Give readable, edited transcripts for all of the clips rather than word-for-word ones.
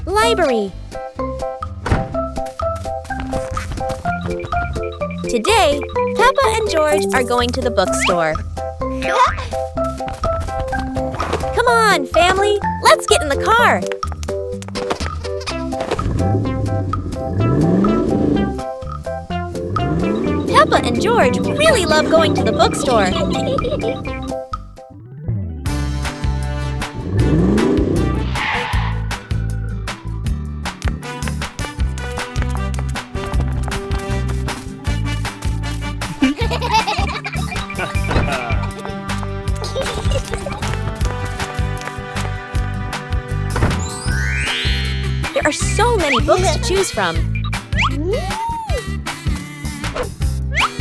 Library. Today, Peppa and George are going to the bookstore. Come on, family, let's get in the car. Peppa and George really love going to the bookstore. There are so many books to choose from.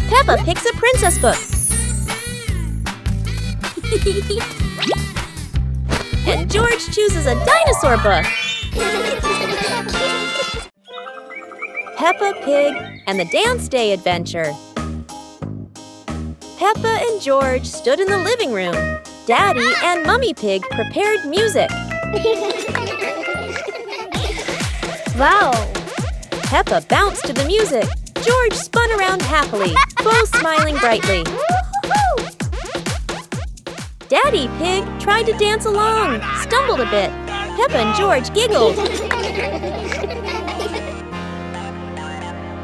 Peppa picks a princess book. And George chooses a dinosaur book. Peppa Pig and the Dance Day Adventure. Peppa and George stood in the living room. Daddy and Mummy Pig prepared music. Wow! Peppa bounced to the music. George spun around happily, both smiling brightly. Daddy Pig tried to dance along, stumbled a bit. Peppa and George giggled.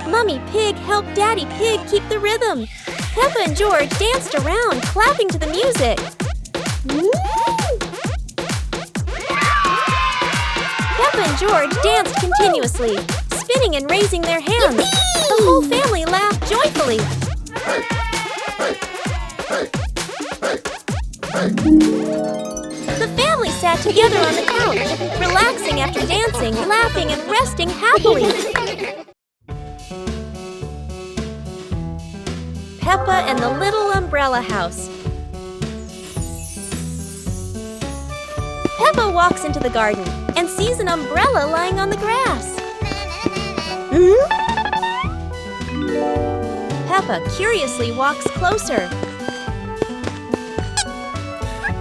Mummy Pig helped Daddy Pig keep the rhythm. Peppa and George danced around, clapping to the music. Peppa and George danced continuously, spinning and raising their hands. The whole family laughed joyfully. The family sat together on the couch, relaxing after dancing, laughing, and resting happily. Peppa and the Little Umbrella House. Peppa walks into the garden and sees an umbrella lying on the grass. Peppa curiously walks closer.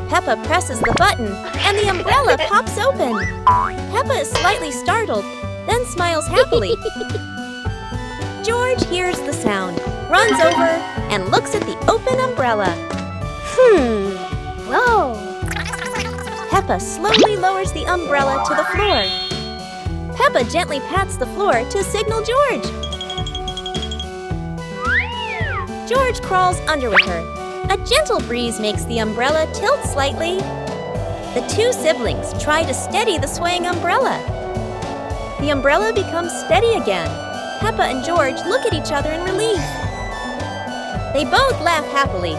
Peppa presses the button and the umbrella pops open. Peppa is slightly startled, then smiles happily. George hears the sound, runs over, and looks at the open umbrella. Whoa! Peppa slowly lowers the umbrella to the floor. Peppa gently pats the floor to signal George. George crawls under with her. A gentle breeze makes the umbrella tilt slightly. The two siblings try to steady the swaying umbrella. The umbrella becomes steady again. Peppa and George look at each other in relief. They both laugh happily.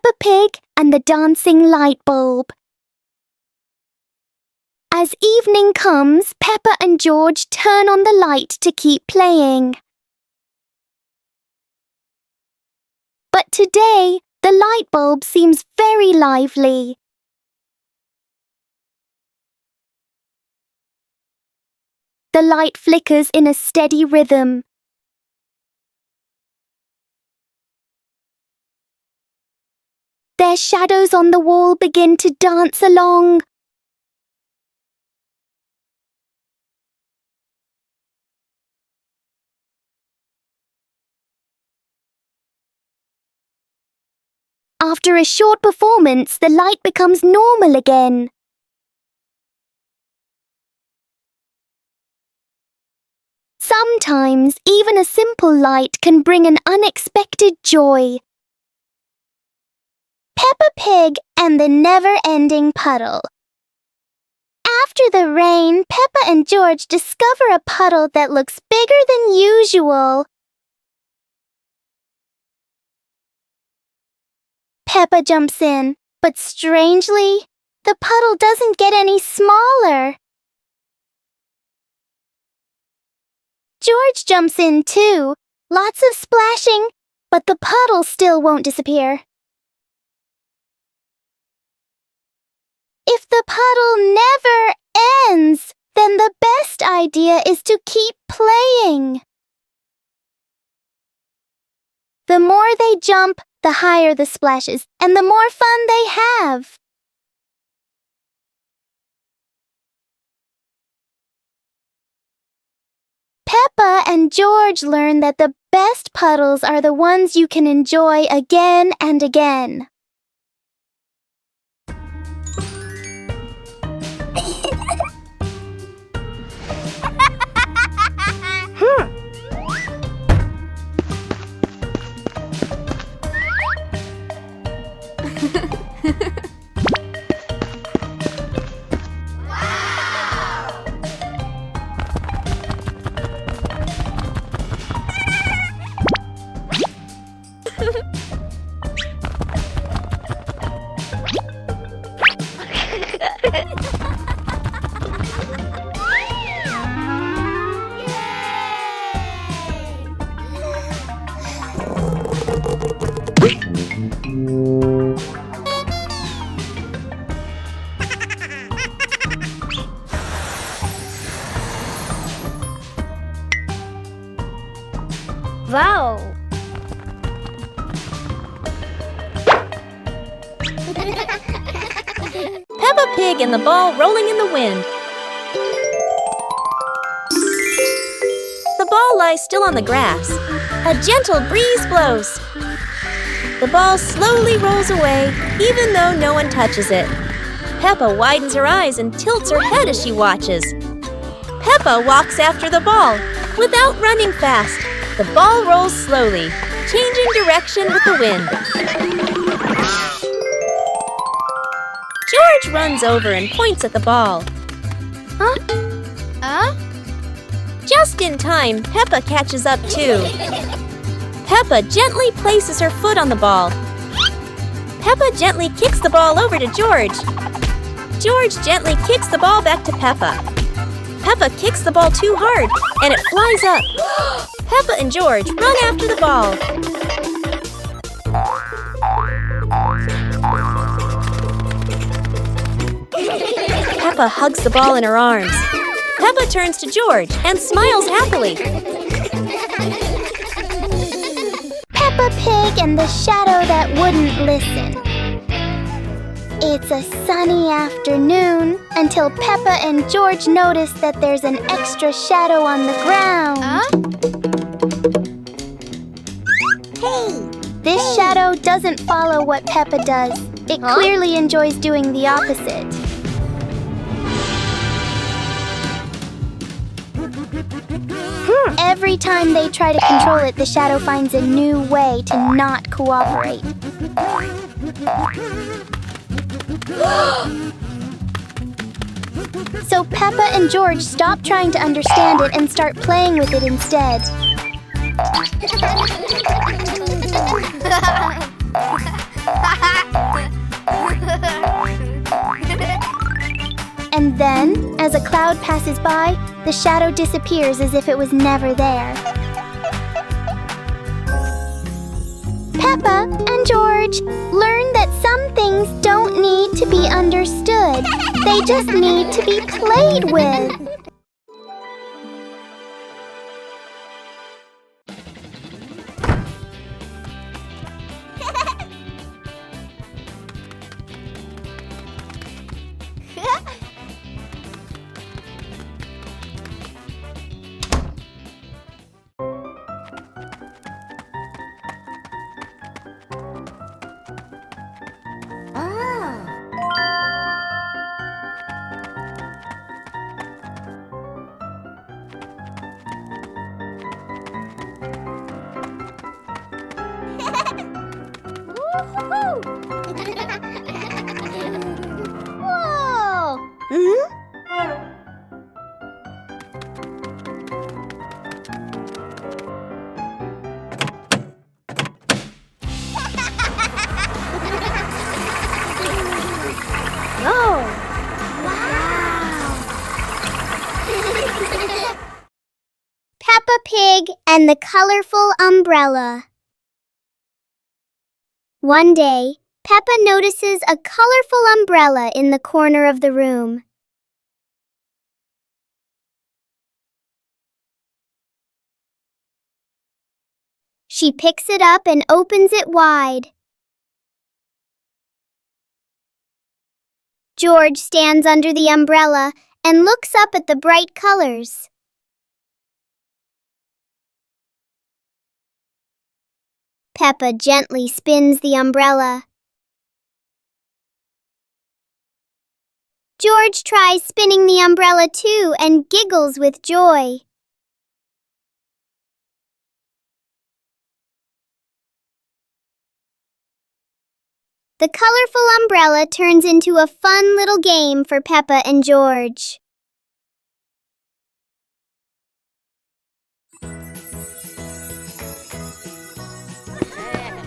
Peppa Pig and the Dancing Light Bulb. As evening comes, Peppa and George turn on the light to keep playing. But today, the light bulb seems very lively. The light flickers in a steady rhythm. Their shadows on the wall begin to dance along. After a short performance, the light becomes normal again. Sometimes, even a simple light can bring an unexpected joy. Peppa Pig and the never-ending puddle. After the rain, Peppa and George discover a puddle that looks bigger than usual. Peppa jumps in, but strangely, the puddle doesn't get any smaller. George jumps in too, lots of splashing, but the puddle still won't disappear. If the puddle never ends, then the best idea is to keep playing. The more they jump, the higher the splashes, and the more fun they have. Peppa and George learn that the best puddles are the ones you can enjoy again and again. Wow! Peppa Pig and the ball rolling in the wind. The ball lies still on the grass. A gentle breeze blows. The ball slowly rolls away, even though no one touches it. Peppa widens her eyes and tilts her head as she watches. Peppa walks after the ball, without running fast. The ball rolls slowly, changing direction with the wind. George runs over and points at the ball. Just in time, Peppa catches up too. Peppa gently places her foot on the ball. Peppa gently kicks the ball over to George. George gently kicks the ball back to Peppa. Peppa kicks the ball too hard, and it flies up. Peppa and George run after the ball. Peppa hugs the ball in her arms. Peppa turns to George and smiles happily. Peppa Pig and the shadow that wouldn't listen. It's a sunny afternoon until Peppa and George notice that there's an extra shadow on the ground. Hey! This shadow doesn't follow what Peppa does. It clearly enjoys doing the opposite. Every time they try to control it, the shadow finds a new way to not cooperate. So Peppa and George stop trying to understand it and start playing with it instead. Then, as a cloud passes by, the shadow disappears as if it was never there. Peppa and George learn that some things don't need to be understood. They just need to be played with. Whoa! Oh! Wow! Peppa Pig and the colorful umbrella. One day, Peppa notices a colorful umbrella in the corner of the room. She picks it up and opens it wide. George stands under the umbrella and looks up at the bright colors. Peppa gently spins the umbrella. George tries spinning the umbrella too and giggles with joy. The colorful umbrella turns into a fun little game for Peppa and George.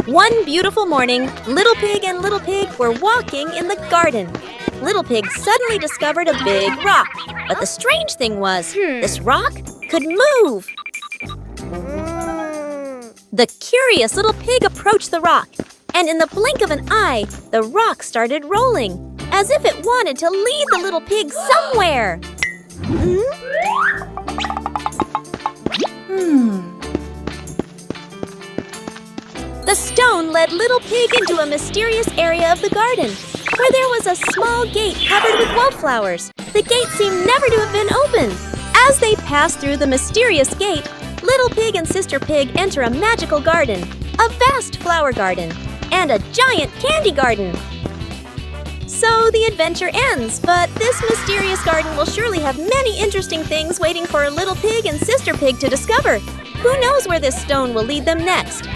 One beautiful morning, Little Pig and Little Pig were walking in the garden. Little Pig suddenly discovered a big rock. But the strange thing was, this rock could move. The curious Little Pig approached the rock, and in the blink of an eye, the rock started rolling, as if it wanted to lead the Little Pig somewhere. The stone led Little Pig into a mysterious area of the garden, where there was a small gate covered with wildflowers. The gate seemed never to have been opened. As they passed through the mysterious gate, Little Pig and Sister Pig enter a magical garden, a vast flower garden, and a giant candy garden. So the adventure ends, but this mysterious garden will surely have many interesting things waiting for Little Pig and Sister Pig to discover. Who knows where this stone will lead them next?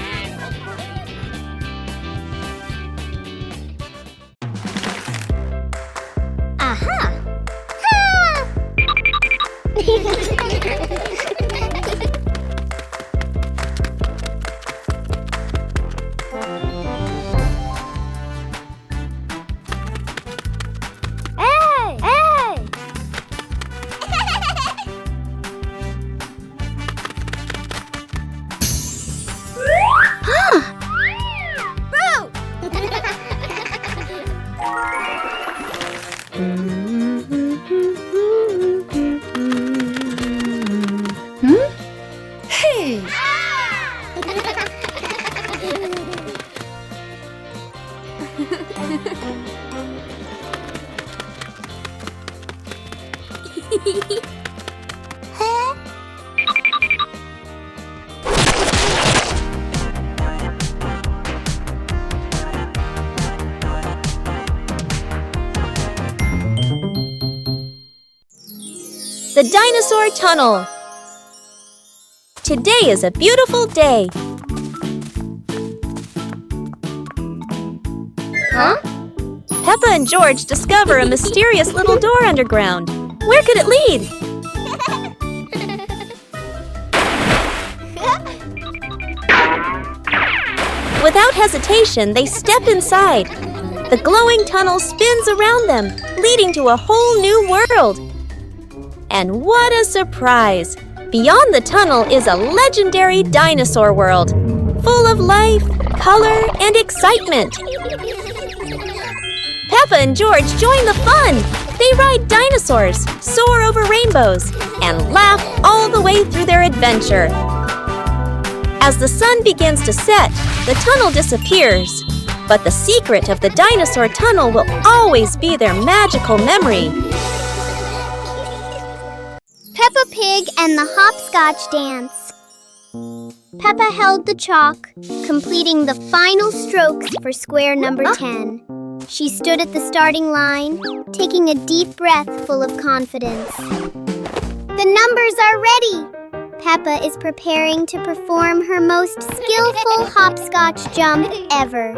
Aha! Hey! Hey! Hey! The Dinosaur Tunnel. Today is a beautiful day. Huh? Peppa and George discover a mysterious little door underground. Where could it lead? Without hesitation, they step inside. The glowing tunnel spins around them, leading to a whole new world. And what a surprise! Beyond the tunnel is a legendary dinosaur world, full of life, color, and excitement. Peppa and George join the fun. They ride dinosaurs, soar over rainbows, and laugh all the way through their adventure. As the sun begins to set, the tunnel disappears. But the secret of the dinosaur tunnel will always be their magical memory. Peppa Pig and the Hopscotch Dance. Peppa held the chalk, completing the final strokes for square number 10. She stood at the starting line, taking a deep breath full of confidence. The numbers are ready! Peppa is preparing to perform her most skillful hopscotch jump ever.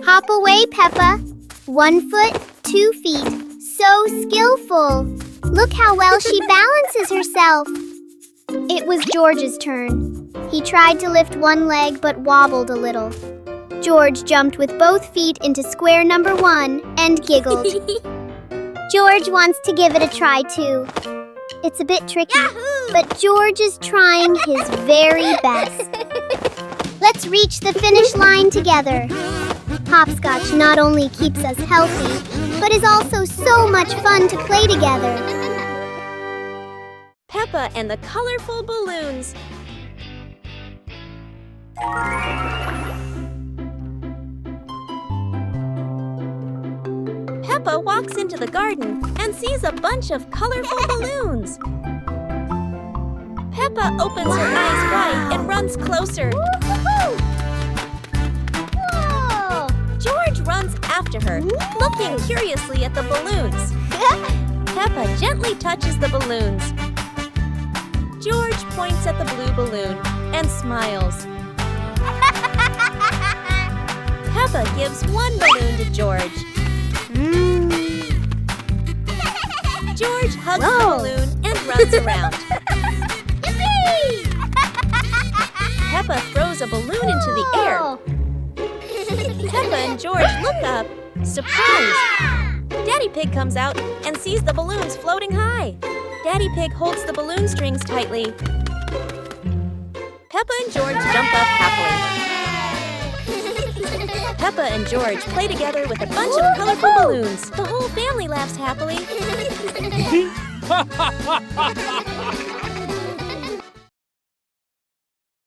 Hop away, Peppa. 1 foot, 2 feet. So skillful. Look how well she balances herself. It was George's turn. He tried to lift one leg but wobbled a little. George jumped with both feet into square number 1 and giggled. George wants to give it a try too. It's a bit tricky, but George is trying his very best. Let's reach the finish line together. Hopscotch not only keeps us healthy, but is also so much fun to play together. Peppa and the colorful balloons. Peppa walks into the garden and sees a bunch of colorful balloons. Peppa opens her eyes wide and runs closer. Whoa! George runs after her, looking curiously at the balloons. Peppa gently touches the balloons. George points at the blue balloon and smiles. Peppa gives one balloon to George. George hugs the balloon and runs around. Peppa throws a balloon into the air. Peppa and George look up, surprised. Daddy Pig comes out and sees the balloons floating high. Daddy Pig holds the balloon strings tightly. Peppa and George jump up happily. Peppa and George play together with a bunch of colorful balloons. The whole family laughs happily.